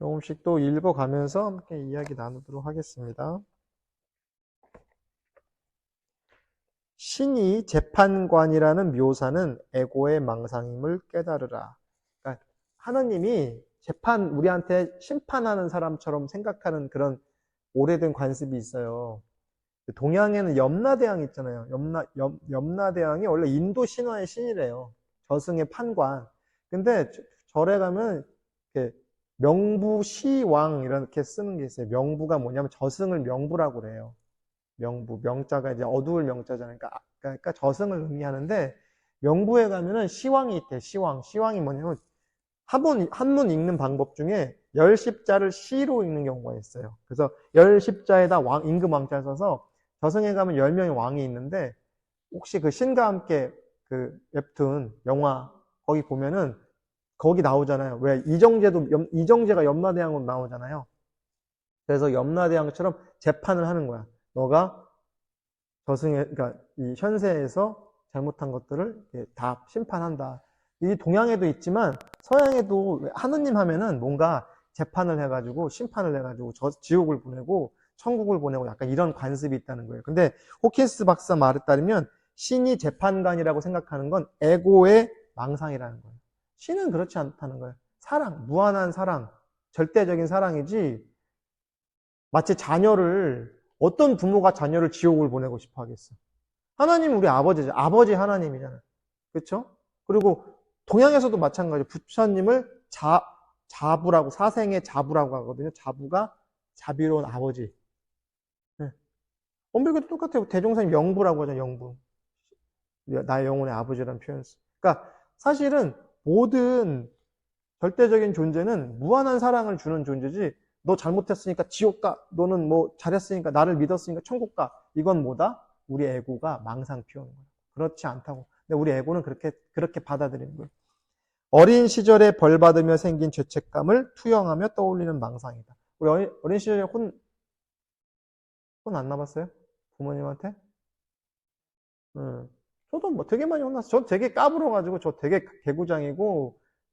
조금씩 또 읽어가면서 함께 이야기 나누도록 하겠습니다. 신이 재판관이라는 묘사는 에고의 망상임을 깨달으라. 그러니까 하나님이 우리한테 심판하는 사람처럼 생각하는 그런 오래된 관습이 있어요. 동양에는 염라대왕 있잖아요. 염라대왕이 원래 인도 신화의 신이래요. 저승의 판관. 근데 절에 가면 이렇게 명부시왕 이렇게 쓰는 게 있어요. 명부가 뭐냐면 저승을 명부라고 그래요. 명부, 명자가 이제 어두울 명자잖아요. 그러니까 저승을 의미하는데 명부에 가면은 시왕이 있대. 시왕이 뭐냐면 한문 읽는 방법 중에 열십자를 시로 읽는 경우가 있어요. 그래서 열십자에다 임금 왕자를 써서 저승에 가면 10명의 왕이 있는데 혹시 그 신과 함께 그 웹툰 영화 거기 보면은 거기 나오잖아요. 왜 이정재가 염라대왕으로 나오잖아요. 그래서 염라대왕처럼 재판을 하는 거야. 너가 그러니까 이 현세에서 잘못한 것들을 다 심판한다. 이 동양에도 있지만 서양에도 하느님 하면은 뭔가 재판을 해가지고 심판을 해가지고 지옥을 보내고 천국을 보내고 약간 이런 관습이 있다는 거예요. 근데 호킨스 박사 말에 따르면 신이 재판관이라고 생각하는 건 에고의 망상이라는 거예요. 신은 그렇지 않다는 거예요. 사랑, 무한한 사랑, 절대적인 사랑이지 마치 어떤 부모가 자녀를 지옥을 보내고 싶어 하겠어. 하나님은 우리 아버지죠. 아버지 하나님이잖아요. 그렇죠? 그리고 동양에서도 마찬가지로 부처님을 자부라고 사생의 자부라고 하거든요. 자부가 자비로운 아버지. 네. 엄밀하게 똑같아요. 대종사님 영부라고 하죠. 영부. 나의 영혼의 아버지라는 표현을 써. 그러니까 사실은 모든 절대적인 존재는 무한한 사랑을 주는 존재지 너 잘못했으니까 지옥 가. 너는 뭐 잘했으니까 나를 믿었으니까 천국 가. 이건 뭐다? 우리 에고가 망상 피우는 거예요. 그렇지 않다고. 근데 우리 에고는 그렇게 받아들이는 거예요. 어린 시절에 벌 받으며 생긴 죄책감을 투영하며 떠올리는 망상이다. 우리 어린 시절에 혼 안 나봤어요? 부모님한테? 저도 뭐 되게 많이 혼났어요. 저 되게 까불어가지고 저 되게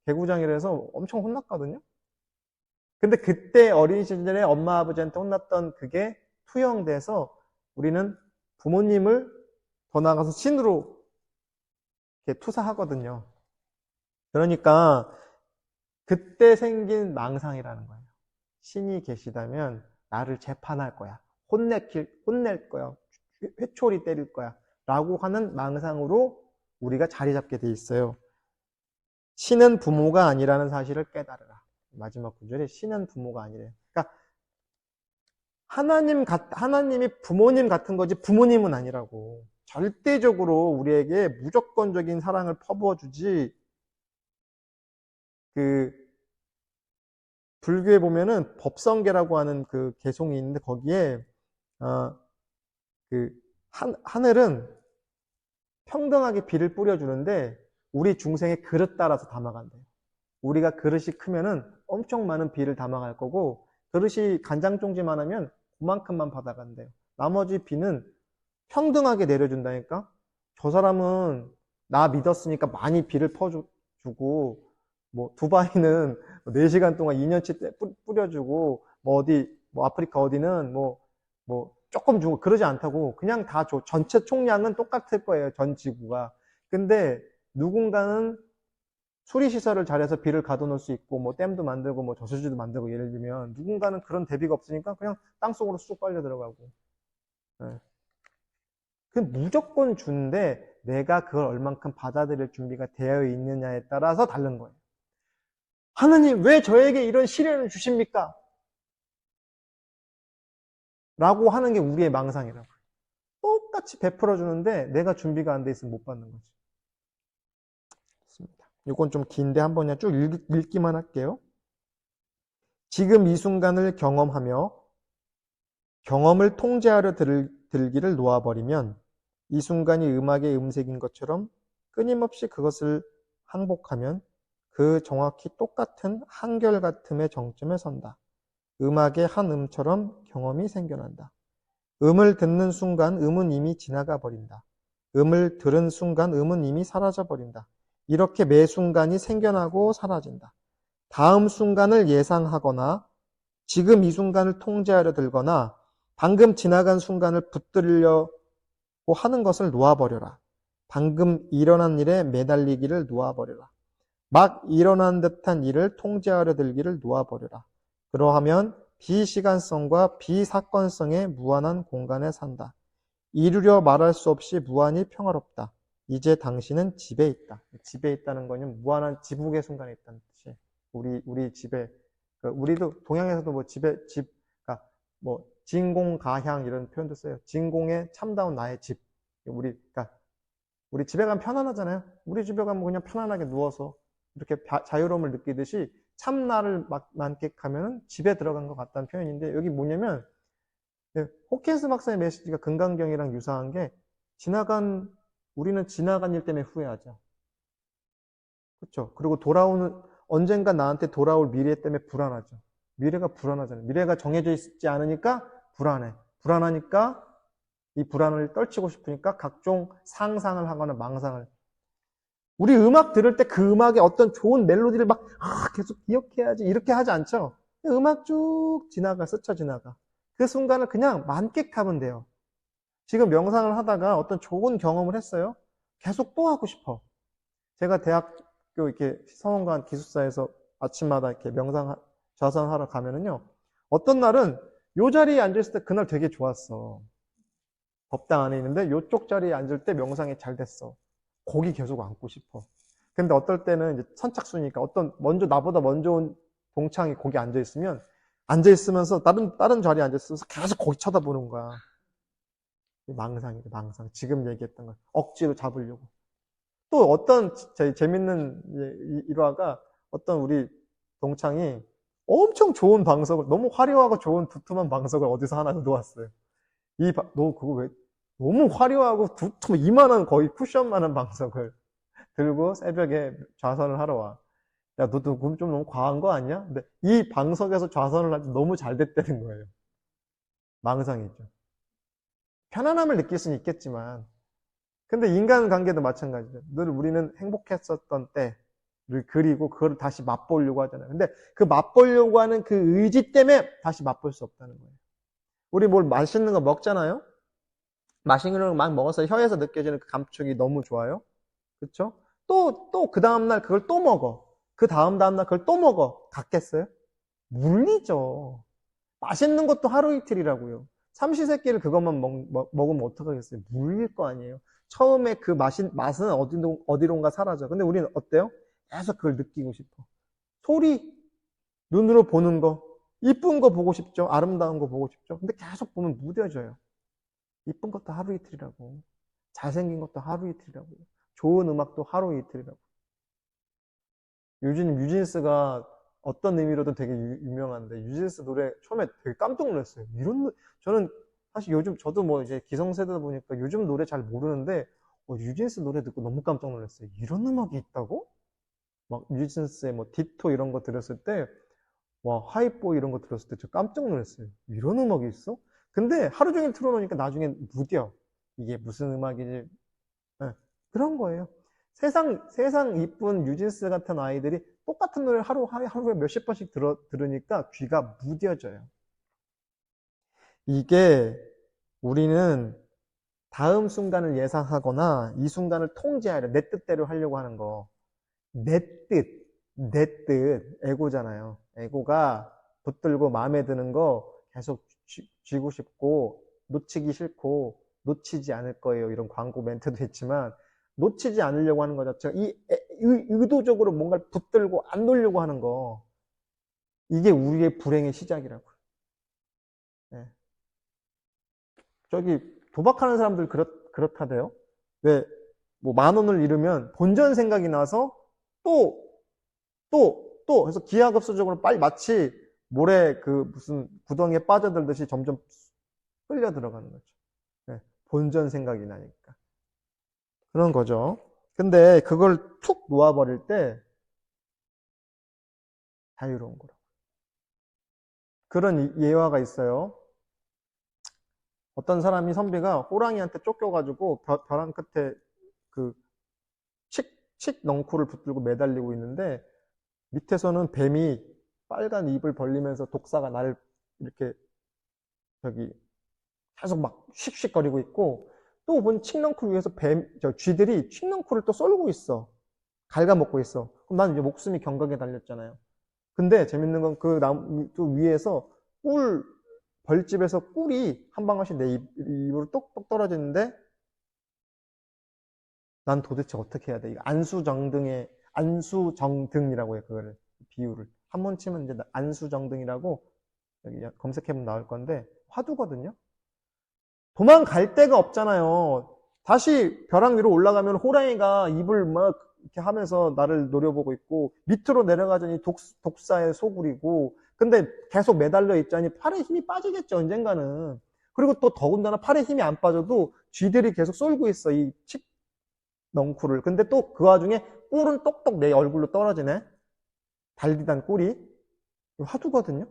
개구장이라서 엄청 혼났거든요. 근데 그때 어린 시절에 엄마 아버지한테 혼났던 그게 투영돼서 우리는 부모님을 더 나아가서 신으로 이렇게 투사하거든요. 그러니까 그때 생긴 망상이라는 거예요. 신이 계시다면 나를 재판할 거야. 혼낼 거야. 회초리 때릴 거야. 라고 하는 망상으로 우리가 자리 잡게 돼 있어요. 신은 부모가 아니라는 사실을 깨달으라. 마지막 구절에 신은 부모가 아니래요. 그러니까 하나님이 부모님 같은 거지 부모님은 아니라고. 절대적으로 우리에게 무조건적인 사랑을 퍼부어 주지. 불교에 보면은 법성계라고 하는 그 개송이 있는데 거기에 하늘은 평등하게 비를 뿌려주는데 우리 중생의 그릇 따라서 담아간대요. 우리가 그릇이 크면은 엄청 많은 비를 담아갈 거고 그릇이 간장종지만 하면 그만큼만 받아간대요. 나머지 비는 평등하게 내려준다니까. 저 사람은 나 믿었으니까 많이 비를 퍼주고 뭐 두바이는 4시간 동안 2년치 뿌려주고 뭐 아프리카 어디는 뭐 조금 주고 그러지 않다고 그냥 다 줘. 전체 총량은 똑같을 거예요. 전 지구가. 근데 누군가는 수리시설을 잘해서 비를 가둬놓을 수 있고 뭐 댐도 만들고 뭐 저수지도 만들고 예를 들면 누군가는 그런 대비가 없으니까 그냥 땅속으로 쑥 빨려 들어가고. 네. 그 무조건 준데 내가 그걸 얼만큼 받아들일 준비가 되어 있느냐에 따라서 다른 거예요. 하느님 왜 저에게 이런 시련을 주십니까? 라고 하는 게 우리의 망상이라고. 똑같이 베풀어 주는데 내가 준비가 안 돼 있으면 못 받는 거지. 좋습니다. 이건 좀 긴데 한번 그냥 쭉 읽기만 할게요. 지금 이 순간을 경험하며 경험을 통제하려 들기를 놓아버리면 이 순간이 음악의 음색인 것처럼 끊임없이 그것을 항복하면 그 정확히 똑같은 한결같음의 정점에 선다. 음악의 한 음처럼 경험이 생겨난다. 음을 듣는 순간 음은 이미 지나가 버린다. 음을 들은 순간 음은 이미 사라져 버린다. 이렇게 매 순간이 생겨나고 사라진다. 다음 순간을 예상하거나 지금 이 순간을 통제하려 들거나 방금 지나간 순간을 붙들려고 하는 것을 놓아버려라. 방금 일어난 일에 매달리기를 놓아버려라. 막 일어난 듯한 일을 통제하려 들기를 놓아버려라. 그러하면 비시간성과 비사건성의 무한한 공간에 산다. 이루려 말할 수 없이 무한히 평화롭다. 이제 당신은 집에 있다. 집에 있다는 거는 무한한 지붕의 순간에 있다는 뜻이에요. 우리 집에, 우리도 동양에서도 뭐 그러니까 뭐 진공가향 이런 표현도 써요. 진공에 참다운 나의 집. 그러니까 우리 집에 가면 편안하잖아요. 우리 집에 가면 그냥 편안하게 누워서 이렇게 자유로움을 느끼듯이 참나를 만끽하면 집에 들어간 것 같다는 표현인데, 여기 뭐냐면 호킨스 박사의 메시지가 금강경이랑 유사한 게, 우리는 지나간 일 때문에 후회하죠. 그렇죠? 그리고 언젠가 나한테 돌아올 미래 때문에 불안하죠. 미래가 불안하잖아요. 미래가 정해져 있지 않으니까 불안해. 불안하니까 이 불안을 떨치고 싶으니까 각종 상상을 하거나 망상을. 우리 음악 들을 때 그 음악에 어떤 좋은 멜로디를 막 계속 기억해야지 이렇게 하지 않죠. 음악 쭉 스쳐 지나가. 그 순간을 그냥 만끽하면 돼요. 지금 명상을 하다가 어떤 좋은 경험을 했어요. 계속 또 하고 싶어. 제가 대학교 이렇게 성원관 기숙사에서 아침마다 이렇게 좌선하러 가면은요. 어떤 날은 요 자리에 앉았을 때 그날 되게 좋았어. 법당 안에 있는데 요쪽 자리에 앉을 때 명상이 잘 됐어. 거기 계속 앉고 싶어. 근데 어떨 때는 이제 선착순이니까 나보다 먼저 온 동창이 거기 앉아있으면서 다른 자리에 앉아있으면서 계속 거기 쳐다보는 거야. 망상이래, 망상. 지금 얘기했던 거. 억지로 잡으려고. 또 어떤 재밌는 일화가, 어떤 우리 동창이 엄청 좋은 방석을, 너무 화려하고 좋은 두툼한 방석을 어디서 하나 놓았어요. 너 그거 왜, 너무 화려하고 두툼, 이만한 거의 쿠션만한 방석을 들고 새벽에 좌선을 하러 와. 야, 너도 좀 너무 과한 거 아니야? 근데 이 방석에서 좌선을 할 때 너무 잘 됐다는 거예요. 망상이죠. 편안함을 느낄 수는 있겠지만, 근데 인간관계도 마찬가지죠. 늘 우리는 행복했었던 때를 그리고 그걸 다시 맛보려고 하잖아요. 근데 그 맛보려고 하는 그 의지 때문에 다시 맛볼 수 없다는 거예요. 우리 뭘 맛있는 거 먹잖아요. 맛있는 걸 막 먹어서 혀에서 느껴지는 그 감촉이 너무 좋아요. 그렇죠? 또 그 다음날 그걸 또 먹어. 그 다음날 그걸 또 먹어. 같겠어요? 물리죠. 맛있는 것도 하루 이틀이라고요. 삼시세끼를 그것만 먹으면 어떡하겠어요? 물릴 거 아니에요. 처음에 그 맛은 어디론가 사라져. 근데 우리는 어때요? 계속 그걸 느끼고 싶어. 소리, 눈으로 보는 거, 이쁜 거 보고 싶죠. 아름다운 거 보고 싶죠. 근데 계속 보면 무뎌져요. 이쁜 것도 하루 이틀이라고. 잘생긴 것도 하루 이틀이라고. 좋은 음악도 하루 이틀이라고. 요즘 뉴진스가 어떤 의미로도 되게 유명한데, 뉴진스 노래 처음에 되게 깜짝 놀랐어요. 저는 사실 요즘 저도 뭐 이제 기성세대다 보니까 요즘 노래 잘 모르는데, 뉴진스 노래 듣고 너무 깜짝 놀랐어요. 이런 음악이 있다고? 막 뉴진스의 뭐 디토 이런 거 들었을 때, 와, 하이보이 이런 거 들었을 때 저 깜짝 놀랐어요. 이런 음악이 있어? 근데 하루 종일 틀어놓으니까 나중에 무뎌. 이게 무슨 음악이지? 네, 그런 거예요. 세상 이쁜 뉴진스 같은 아이들이 똑같은 노래를 하루에 몇십 번씩 들으니까 귀가 무뎌져요. 이게 우리는 다음 순간을 예상하거나 이 순간을 통제하려, 내 뜻대로 하려고 하는 거. 내 뜻, 에고잖아요. 에고가 붙들고 마음에 드는 거 계속 쥐고 싶고, 놓치기 싫고, 놓치지 않을 거예요. 이런 광고 멘트도 있지만, 놓치지 않으려고 하는 거 자체가 의도적으로 뭔가를 붙들고 안 놓으려고 하는 거, 이게 우리의 불행의 시작이라고. 네. 저기 도박하는 사람들 그렇다대요. 왜 뭐 10,000원을 잃으면 본전 생각이 나서 또 해서 기하급수적으로 빨리 마치 모래 무슨 구덩이에 빠져들듯이 점점 끌려 들어가는 거죠. 네. 본전 생각이 나니까. 그런 거죠. 근데 그걸 툭 놓아버릴 때 자유로운 거라고. 그런 예화가 있어요. 어떤 사람이 선비가 호랑이한테 쫓겨가지고 벼랑 끝에 그 칡 넝쿨을 붙들고 매달리고 있는데, 밑에서는 뱀이 빨간 입을 벌리면서 독사가 나를 이렇게 저기 계속 막 씩씩거리고 있고, 또 본 칡넝쿨 위에서 쥐들이 칡넝쿨을 또 쏠고 있어. 갉아먹고 있어. 그럼 난 이제 목숨이 경각에 달렸잖아요. 근데 재밌는 건 그 나무 또 위에서 벌집에서 꿀이 한 방울씩 내 입으로 똑똑 떨어지는데, 난 도대체 어떻게 해야 돼? 이거 안수정등이라고 해요, 그거를. 비유를. 한 번 치면 이제 안수정등이라고 여기 검색해보면 나올 건데, 화두거든요? 도망갈 데가 없잖아요. 다시 벼랑 위로 올라가면 호랑이가 입을 막 이렇게 하면서 나를 노려보고 있고, 밑으로 내려가자니 독사의 소굴이고, 근데 계속 매달려 있자니 팔에 힘이 빠지겠죠, 언젠가는. 그리고 또 더군다나 팔에 힘이 안 빠져도 쥐들이 계속 쏠고 있어, 이 칡넝쿨을. 근데 또 그 와중에 꿀은 똑똑 내 얼굴로 떨어지네. 달디단 꿀이. 화두거든요.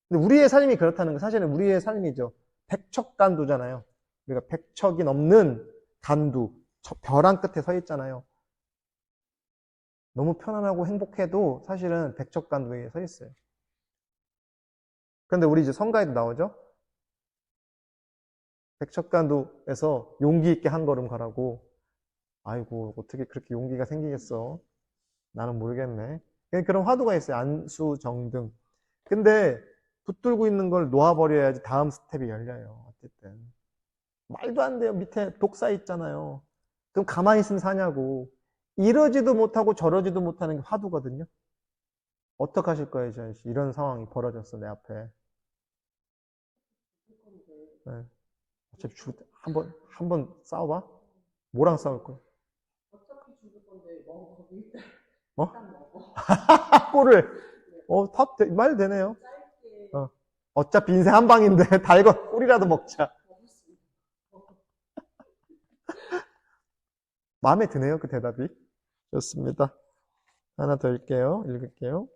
근데 우리의 삶이 그렇다는 거, 사실은 우리의 삶이죠. 백척간두잖아요. 우리가 백척이 넘는 간두, 벼랑 끝에 서 있잖아요. 너무 편안하고 행복해도 사실은 백척간두에 서 있어요. 그런데 우리 이제 성가에도 나오죠? 백척간두에서 용기 있게 한 걸음 가라고. 아이고, 어떻게 그렇게 용기가 생기겠어? 나는 모르겠네. 그런 화두가 있어요. 안수정등. 근데 붙들고 있는 걸 놓아버려야지 다음 스텝이 열려요. 어쨌든. 말도 안 돼요. 밑에 독사 있잖아요. 그럼 가만히 있으면 사냐고. 이러지도 못하고 저러지도 못하는 게 화두거든요. 어떡하실 거예요, 저 씨. 이런 상황이 벌어졌어, 내 앞에. 네. 어차피 한번 싸워봐? 뭐랑 싸울 거야? 어차피 죽을 건데 먹어. 일단 어? 먹어. 꼴을. 말 되네요. 짧게 어. 어차피 인생 한 방인데, 달고 꿀이라도 먹자. 먹었습니다. 마음에 드네요, 그 대답이. 좋습니다. 하나 더 읽을게요.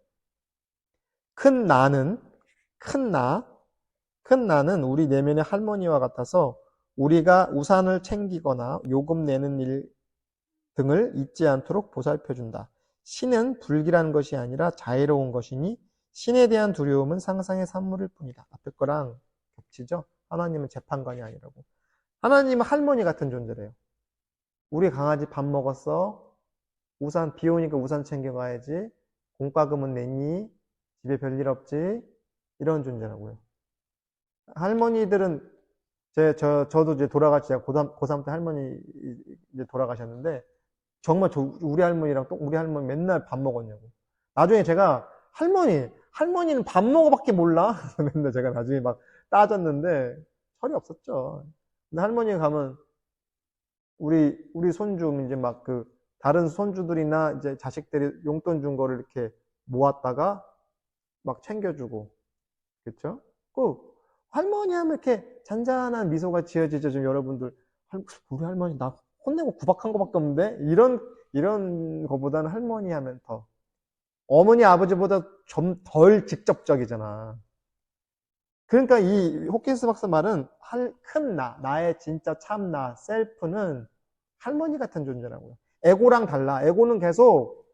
큰 나는, 큰 나, 큰 나는 우리 내면의 할머니와 같아서 우리가 우산을 챙기거나 요금 내는 일 등을 잊지 않도록 보살펴준다. 신은 불길한 것이 아니라 자애로운 것이니 신에 대한 두려움은 상상의 산물일 뿐이다. 앞에 거랑 겹치죠? 하나님은 재판관이 아니라고. 하나님은 할머니 같은 존재래요. 우리 강아지 밥 먹었어? 우산, 비 오니까 우산 챙겨가야지. 공과금은 냈니? 집에 별일 없지? 이런 존재라고요. 할머니들은, 저도 이제 제가 고3 때 할머니 이제 돌아가셨는데, 정말 우리 할머니랑 또 우리 할머니 맨날 밥 먹었냐고. 나중에 제가 할머니는 밥 먹어밖에 몰라? 근데 제가 나중에 막 따졌는데, 철이 없었죠. 근데 할머니 가면, 우리 손주, 이제 막 다른 손주들이나 이제 자식들이 용돈 준 거를 이렇게 모았다가 막 챙겨주고, 그쵸? 할머니 하면 이렇게 잔잔한 미소가 지어지죠, 좀 여러분들. 우리 할머니 나 혼내고 구박한 거밖에 없는데? 이런 거보다는 할머니 하면 더. 어머니, 아버지보다 좀 덜 직접적이잖아. 그러니까 이 호킨스 박사 말은 큰 나의 진짜 참나, 셀프는 할머니 같은 존재라고요. 에고랑 달라. 에고는 계속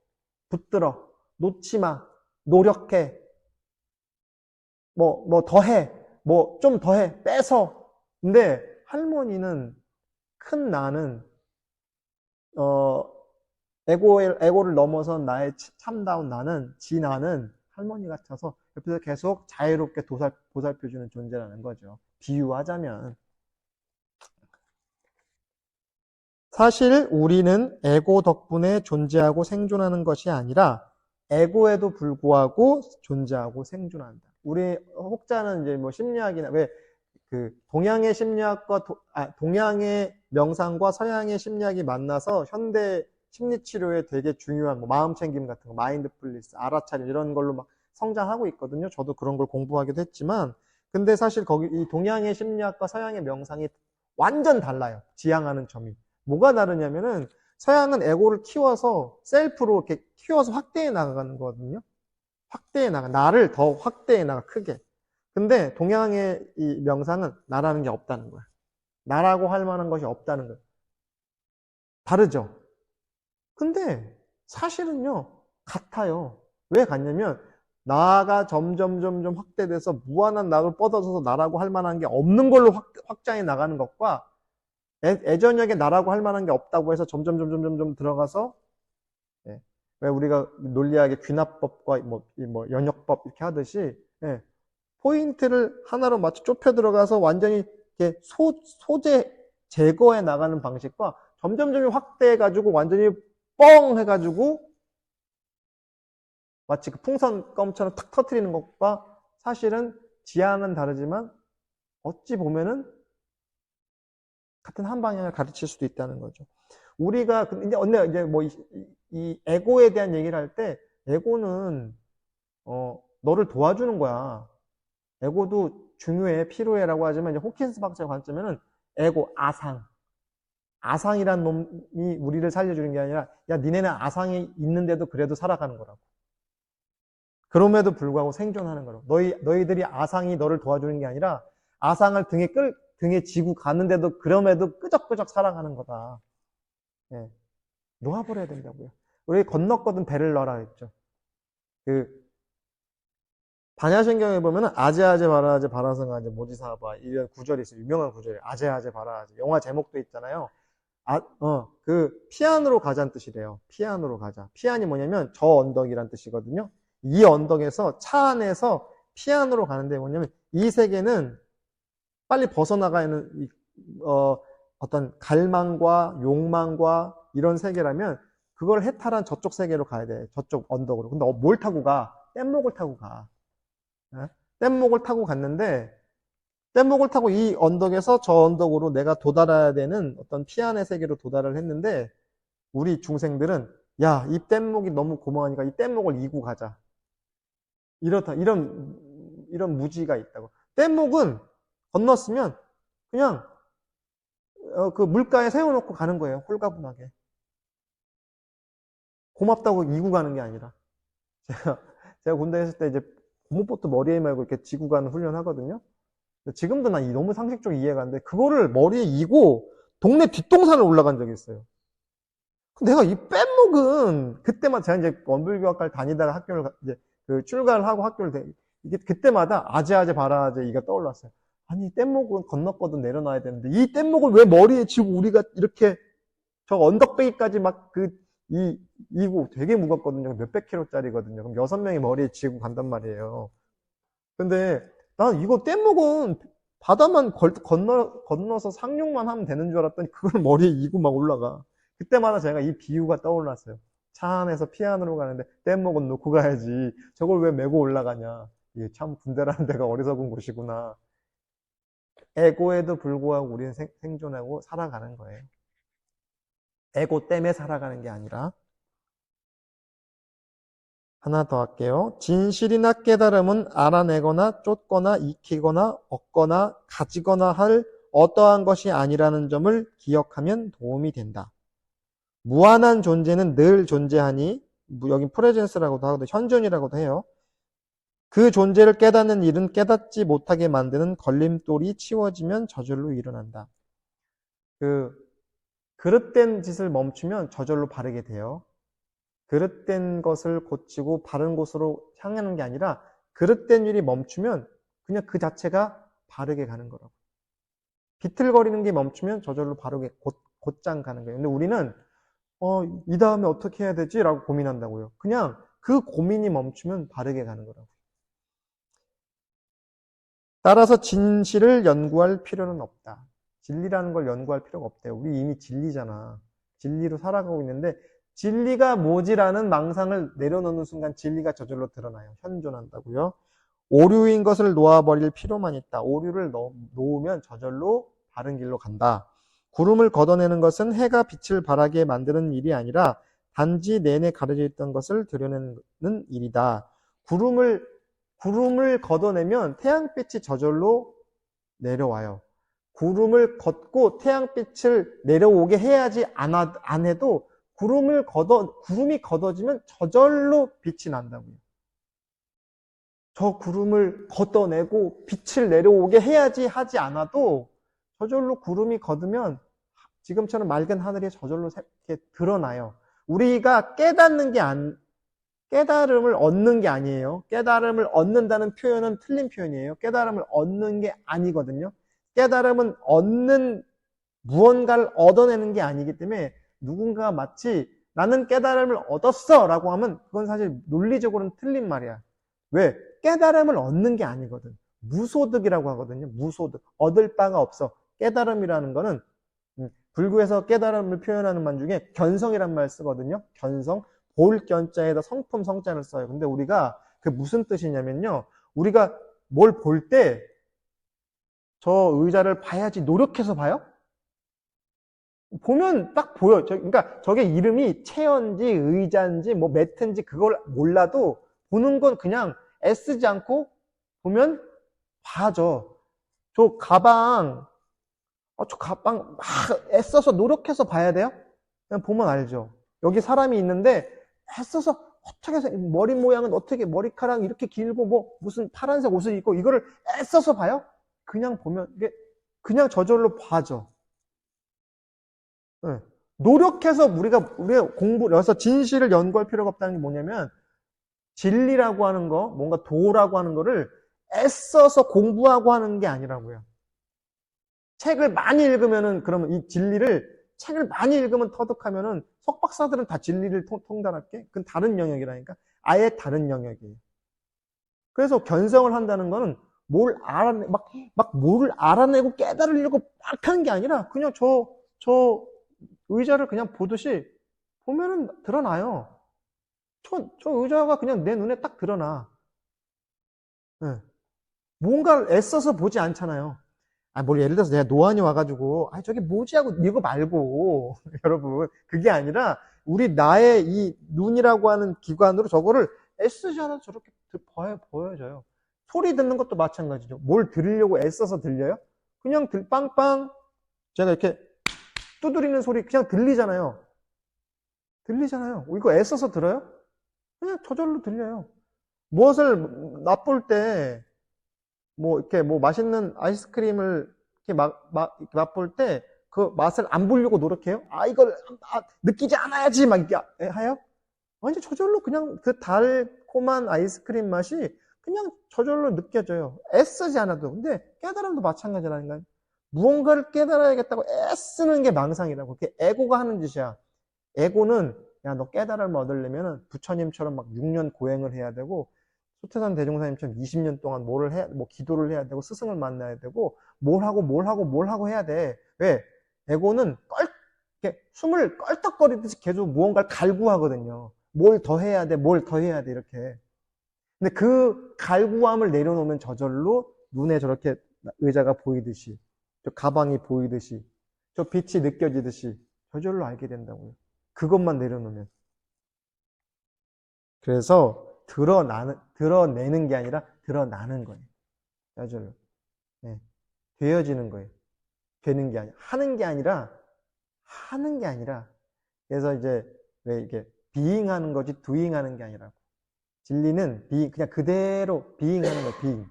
붙들어, 놓지 마, 노력해, 뭐 더해, 뭐 좀 더해, 뺏어. 근데 할머니는, 큰 나는 에고를 넘어선 나의 참다운 나는, 나는 할머니 같아서 옆에서 계속 자유롭게 보살펴주는 존재라는 거죠. 비유하자면. 사실 우리는 에고 덕분에 존재하고 생존하는 것이 아니라 에고에도 불구하고 존재하고 생존한다. 우리 혹자는 이제 뭐 심리학이나 동양의 심리학과 동양의 명상과 서양의 심리학이 만나서 현대 심리치료에 되게 중요한 마음 챙김 같은 거, 마인드풀니스, 알아차림 이런 걸로 막 성장하고 있거든요. 저도 그런 걸 공부하기도 했지만, 근데 사실 이 동양의 심리학과 서양의 명상이 완전 달라요. 지향하는 점이. 뭐가 다르냐면은 서양은 에고를 키워서 셀프로 이렇게 키워서 확대해 나가는 거거든요. 나를 더 확대해 나가, 크게. 근데 동양의 이 명상은 나라는 게 없다는 거야. 나라고 할 만한 것이 없다는 거야. 다르죠? 근데 사실은요, 같아요. 왜 갔냐면 나가 점점 확대돼서 무한한 나를 뻗어서서 나라고 할 만한 게 없는 걸로 확장해 나가는 것과 애전역에 나라고 할 만한 게 없다고 해서 점점 들어가서 예, 왜 우리가 논리학의 귀납법과 뭐 연역법 이렇게 하듯이 예, 포인트를 하나로 맞춰 좁혀 들어가서 완전히 이렇게 소재 제거해 나가는 방식과 점점 확대해가지고 완전히 뻥 해가지고 마치 그 풍선 껌처럼 탁 터트리는 것과 사실은 지향은 다르지만 어찌 보면은 같은 한 방향을 가르칠 수도 있다는 거죠. 우리가 이제 뭐 이 에고에 대한 얘기를 할 때 에고는 너를 도와주는 거야. 에고도 중요해, 필요해라고 하지만 이제 호킨스 박사의 관점에는 에고, 아상이란 놈이 우리를 살려주는 게 아니라 야 니네는 아상이 있는데도 그래도 살아가는 거라고. 그럼에도 불구하고 생존하는 거라고. 너희들이 아상이 너를 도와주는 게 아니라 아상을 등에 지고 가는데도 그럼에도 끄적끄적 살아가는 거다. 예. 놓아버려야 된다고요. 우리 건넜거든 배를 넣어라 했죠. 반야신경에 보면은 아제아제 바라아제 바라성아제 모지사바 이런 구절이 있어요. 유명한 구절이에요. 아제아제 바라아제. 영화 제목도 있잖아요. 피안으로 가자는 뜻이래요. 피안으로 가자. 피안이 뭐냐면 저 언덕이란 뜻이거든요. 이 언덕에서 차 안에서 피안으로 가는데 뭐냐면 이 세계는 빨리 벗어나가는 어떤 갈망과 욕망과 이런 세계라면 그걸 해탈한 저쪽 세계로 가야 돼. 저쪽 언덕으로. 근데 뭘 타고 가? 뗏목을 타고 가. 뗏목을 타고 갔는데 뗏목을 타고 이 언덕에서 저 언덕으로 내가 도달해야 되는 어떤 피안의 세계로 도달을 했는데 우리 중생들은 야, 이 뗏목이 너무 고마우니까 이 뗏목을 이고 가자. 이런 무지가 있다고. 뗏목은 건넜으면 그냥 그 물가에 세워놓고 가는 거예요. 홀가분하게. 고맙다고 이고 가는 게 아니라. 제가 군대에 있을 때 이제 고무보트 머리에 말고 이렇게 지고 가는 훈련 하거든요. 지금도 난 너무 상식적으로 이해가 안 돼. 그거를 머리에 이고 동네 뒷동산을 올라간 적이 있어요. 내가 이 뗏목은 그때마다 제가 이제 원불교학과를 다니다가 학교를 이제 출가를 하고 학교를 이게 그때마다 아제아제 바라아제 이가 떠올랐어요. 아니 뗏목은 건넜거든 내려놔야 되는데 이 뗏목을 왜 머리에 지고 우리가 이렇게 저 언덕배기까지 막 이고 되게 무겁거든요. 몇백 킬로짜리거든요. 그럼 6명이 머리에 지고 간단 말이에요. 근데 난 이거 뗏목은 바다만 건너서 상륙만 하면 되는 줄 알았더니 그걸 머리에 이고 막 올라가. 그때마다 제가 이 비유가 떠올랐어요. 차 안에서 피안으로 가는데 뗏목은 놓고 가야지. 저걸 왜 메고 올라가냐. 이게 참 군대라는 데가 어리석은 곳이구나. 에고에도 불구하고 우리는 생존하고 살아가는 거예요. 에고 때문에 살아가는 게 아니라. 하나 더 할게요. 진실이나 깨달음은 알아내거나 쫓거나 익히거나 얻거나 가지거나 할 어떠한 것이 아니라는 점을 기억하면 도움이 된다. 무한한 존재는 늘 존재하니, 여긴 프레젠스라고도 하거든요. 현존이라고도 해요. 그 존재를 깨닫는 일은 깨닫지 못하게 만드는 걸림돌이 치워지면 저절로 일어난다. 그릇된 짓을 멈추면 저절로 바르게 돼요. 그릇된 것을 고치고 바른 곳으로 향하는 게 아니라 그릇된 일이 멈추면 그냥 그 자체가 바르게 가는 거라고. 비틀거리는 게 멈추면 저절로 바르게 곧장 가는 거예요. 근데 우리는 이 다음에 어떻게 해야 되지? 라고 고민한다고요. 그냥 그 고민이 멈추면 바르게 가는 거라고. 따라서 진실을 연구할 필요는 없다. 진리라는 걸 연구할 필요가 없대요. 우리 이미 진리잖아. 진리로 살아가고 있는데 진리가 뭐지라는 망상을 내려놓는 순간 진리가 저절로 드러나요. 현존한다고요. 오류인 것을 놓아버릴 필요만 있다. 오류를 놓으면 저절로 바른 길로 간다. 구름을 걷어내는 것은 해가 빛을 발하게 만드는 일이 아니라 단지 내내 가려져 있던 것을 들여내는 일이다. 구름을 걷어내면 태양빛이 저절로 내려와요. 구름을 걷고 태양빛을 내려오게 해야지 안 해도 구름이 걷어지면 저절로 빛이 난다고요. 저 구름을 걷어내고 빛을 내려오게 해야지 하지 않아도 저절로 구름이 걷으면 지금처럼 맑은 하늘이 저절로 이렇게 드러나요. 우리가 깨닫는 게 깨달음을 얻는 게 아니에요. 깨달음을 얻는다는 표현은 틀린 표현이에요. 깨달음을 얻는 게 아니거든요. 깨달음은 얻는 무언가를 얻어내는 게 아니기 때문에 누군가가 마치 나는 깨달음을 얻었어 라고 하면 그건 사실 논리적으로는 틀린 말이야. 왜? 깨달음을 얻는 게 아니거든. 무소득이라고 하거든요. 무소득. 얻을 바가 없어. 깨달음이라는 거는 불교에서 깨달음을 표현하는 말 중에 견성이란 말 쓰거든요. 견성. 볼 견자에다 성품 성자를 써요. 근데 우리가 그 무슨 뜻이냐면요. 우리가 뭘 볼 때 저 의자를 봐야지 노력해서 봐요? 보면 딱 보여. 그러니까 저게 이름이 체어인지 의자인지 뭐 매트인지 그걸 몰라도 보는 건 그냥 애쓰지 않고 보면 봐죠. 저 가방 막 애써서 노력해서 봐야 돼요? 그냥 보면 알죠. 여기 사람이 있는데 애써서 어떻게 해서 머리 모양은 어떻게 머리카락 이렇게 길고 뭐 무슨 파란색 옷을 입고 이거를 애써서 봐요? 그냥 보면 이게 그냥 저절로 봐죠. 네. 노력해서 우리가 공부를, 여기서 진실을 연구할 필요가 없다는 게 뭐냐면, 진리라고 하는 거, 뭔가 도라고 하는 거를 애써서 공부하고 하는 게 아니라고요. 책을 많이 읽으면은, 그러면 이 진리를, 책을 많이 읽으면 터득하면은, 석박사들은 다 진리를 통달할게? 그건 다른 영역이라니까? 아예 다른 영역이에요. 그래서 견성을 한다는 거는, 뭘 알아내고 깨달으려고 막 하는 게 아니라, 그냥 저 의자를 그냥 보듯이 보면은 드러나요. 저 의자가 그냥 내 눈에 딱 드러나. 네. 뭔가를 애써서 보지 않잖아요. 뭘 예를 들어서 내가 노안이 와가지고, 저게 뭐지 하고 이거 말고, 여러분. 그게 아니라, 나의 이 눈이라고 하는 기관으로 저거를 애쓰지 않아도 저렇게 보여져요. 소리 듣는 것도 마찬가지죠. 뭘 들으려고 애써서 들려요? 그냥 빵빵, 제가 이렇게 두드리는 소리 그냥 들리잖아요. 이거 애써서 들어요? 그냥 저절로 들려요. 무엇을 맛볼 때, 이렇게 맛있는 아이스크림을 이렇게 맛볼 때, 그 맛을 안 보려고 노력해요? 이걸, 느끼지 않아야지, 막 이렇게 해요? 완전 저절로 그냥 그 달콤한 아이스크림 맛이 그냥 저절로 느껴져요. 애쓰지 않아도. 근데 깨달음도 마찬가지라니까요. 무언가를 깨달아야겠다고 애쓰는 게 망상이라고. 그게 에고가 하는 짓이야. 에고는 야, 너 깨달음을 얻으려면 부처님처럼 막 6년 고행을 해야 되고 소태산 대종사님처럼 20년 동안 기도를 해야 되고 스승을 만나야 되고 뭘 하고 해야 돼. 왜? 에고는 이렇게 숨을 껄떡거리듯이 계속 무언가를 갈구하거든요. 뭘 더 해야 돼, 이렇게. 근데 그 갈구함을 내려놓으면 저절로 눈에 저렇게 의자가 보이듯이, 저 가방이 보이듯이, 저 빛이 느껴지듯이 저절로 알게 된다고요. 그것만 내려놓으면. 그래서 드러내는 게 아니라 드러나는 거예요. 저절로. 네. 되어지는 거예요. 되는 게 아니라, 하는 게 아니라, 그래서 이제 왜 이게 비잉하는 거지 두잉하는 게 아니라고. 진리는 그냥 그대로 비잉하는 거예요. 비잉.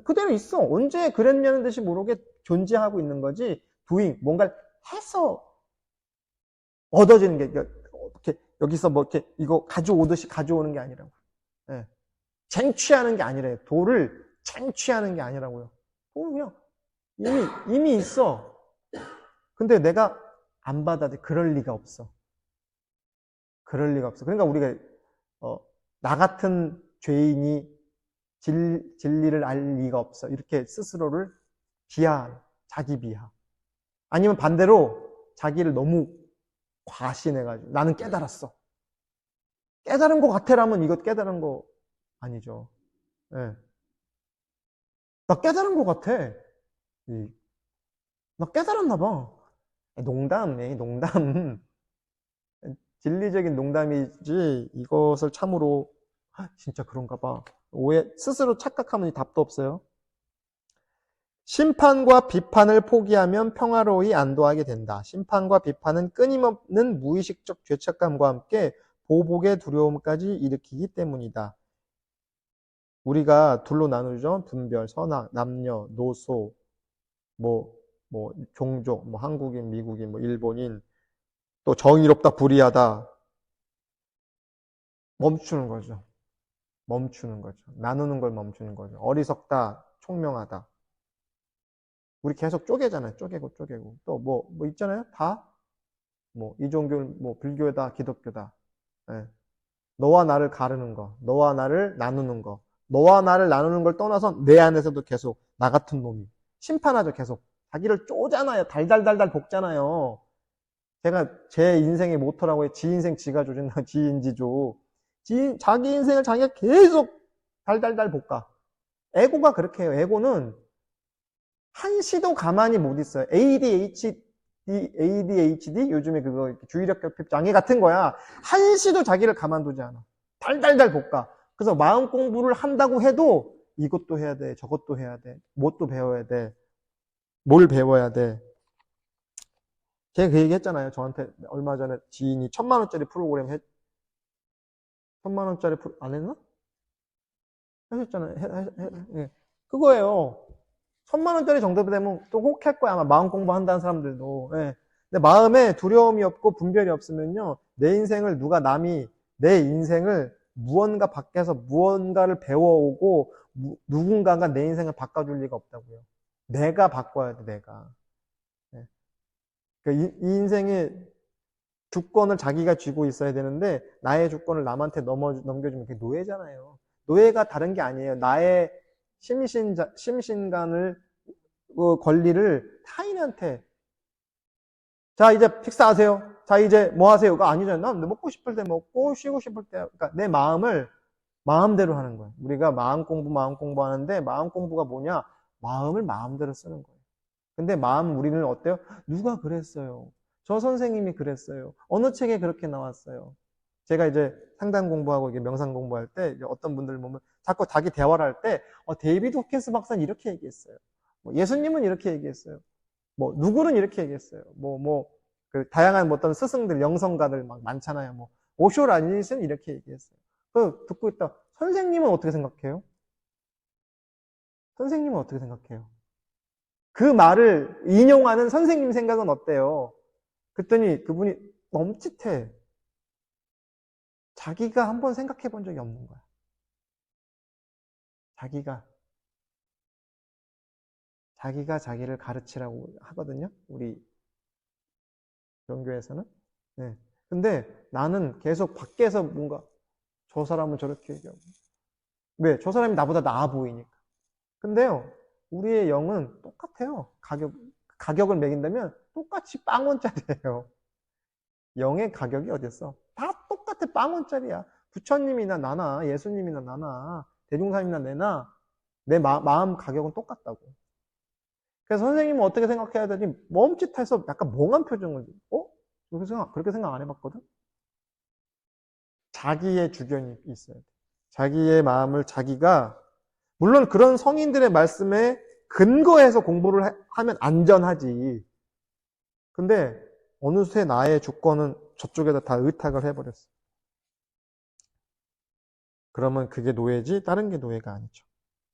그대로 있어. 언제 그랬냐는 듯이 모르게 존재하고 있는 거지. 두잉, 뭔가를 해서 얻어지는 게 이렇게 여기서 이렇게 이거 가져오듯이 가져오는 게 아니라고. 예. 쟁취하는 게 아니래요. 도를 쟁취하는 게 아니라고요. 그냥 이미 있어. 근데 내가 안 받아들여. 그럴 리가 없어. 그러니까 우리가 나 같은 죄인이 진리를 알 리가 없어. 이렇게 스스로를 자기 비하. 아니면 반대로 자기를 너무 과신해가지고 나는 깨달았어. 깨달은 것 같아라면 이것 깨달은 거 아니죠. 네. 나 깨달은 것 같아. 나 깨달았나 봐. 농담. 진리적인 농담이지 이것을 참으로 진짜 그런가 봐. 스스로 착각하면 답도 없어요. 심판과 비판을 포기하면 평화로이 안도하게 된다. 심판과 비판은 끊임없는 무의식적 죄책감과 함께 보복의 두려움까지 일으키기 때문이다. 우리가 둘로 나누죠. 분별, 선악, 남녀, 노소, 종족, 한국인, 미국인, 일본인, 또 정의롭다, 불의하다. 멈추는 거죠. 멈추는 거죠. 나누는 걸 멈추는 거죠. 어리석다, 총명하다. 우리 계속 쪼개잖아요. 쪼개고. 또 뭐 있잖아요. 다? 뭐, 이 종교는 뭐, 불교다, 기독교다. 예. 너와 나를 가르는 거, 너와 나를 나누는 거, 너와 나를 나누는 걸 떠나서 내 안에서도 계속 나 같은 놈이 심판하죠. 계속 자기를 쪼잖아요. 달달달달 볶잖아요. 제가 제 인생의 모토라고 해. 지 인생 지가 조진다. 지인지조. 자기 인생을 자기가 계속 달달달 볶아. 에고가 그렇게 해요. 에고는 한시도 가만히 못 있어요. ADHD 요즘에 그거 주의력 결핍 장애 같은 거야. 한시도 자기를 가만두지 않아. 달달달 볶아. 그래서 마음 공부를 한다고 해도 이것도 해야 돼, 저것도 해야 돼, 뭣도 배워야 돼, 뭘 배워야 돼. 제가 그 얘기 했잖아요. 저한테 얼마 전에 지인이 1,000만 원짜리 프로그램 1,000만 원짜리 안 했나? 하셨잖아요. 예. 그거예요. 1,000만 원짜리 정도 되면 또 혹할 거야. 아마 마음 공부한다는 사람들도. 예. 근데 마음에 두려움이 없고 분별이 없으면요. 내 인생을 남이 내 인생을 무언가 밖에서 무언가를 배워오고 누군가가 내 인생을 바꿔줄 리가 없다고요. 내가 바꿔야 돼, 내가. 예. 그러니까 이 인생의 주권을 자기가 쥐고 있어야 되는데 나의 주권을 남한테 넘겨주면 그게 노예잖아요. 노예가 다른 게 아니에요. 나의 심신간을 권리를 타인한테 자 이제 식사하세요. 자 이제 뭐 하세요? 그거 아니잖아요. 난 먹고 싶을 때 먹고 쉬고 싶을 때 그러니까 내 마음을 마음대로 하는 거예요. 우리가 마음 공부하는데 마음 공부가 뭐냐? 마음을 마음대로 쓰는 거예요. 근데 마음 우리는 어때요? 누가 그랬어요? 저 선생님이 그랬어요. 어느 책에 그렇게 나왔어요. 제가 이제 상담 공부하고 명상 공부할 때 어떤 분들 보면 자꾸 자기 대화를 할 때 데이비드 호킨스 박사는 이렇게 얘기했어요. 뭐 예수님은 이렇게 얘기했어요. 뭐 누구는 이렇게 얘기했어요. 그 다양한 어떤 스승들, 영성가들 막 많잖아요. 뭐 오쇼 라니스는 이렇게 얘기했어요. 그 듣고 있다. 선생님은 어떻게 생각해요? 선생님은 어떻게 생각해요? 그 말을 인용하는 선생님 생각은 어때요? 그랬더니 그분이 멈칫해. 자기가 한번 생각해 본 적이 없는 거야. 자기가 자기를 가르치라고 하거든요. 우리 종교에서는. 네. 근데 나는 계속 밖에서 뭔가 저 사람은 저렇게 얘기하고. 왜? 저 사람이 나보다 나아 보이니까. 근데요, 우리의 영은 똑같아요. 가격을 매긴다면 똑같이 빵원짜리예요. 영의 가격이 어딨어? 다 똑같아. 빵원짜리야. 부처님이나 나나, 예수님이나 나나, 대중사님이나 내나, 내 마음 가격은 똑같다고. 그래서 선생님은 어떻게 생각해야 되지? 멈칫해서 약간 멍한 표정을, 그렇게 생각 안 해봤거든? 자기의 주견이 있어야 돼. 자기의 마음을 자기가, 물론 그런 성인들의 말씀에 근거해서 공부를 하면 안전하지. 근데 어느새 나의 주권은 저쪽에다 다 의탁을 해버렸어. 그러면 그게 노예지 다른 게 노예가 아니죠.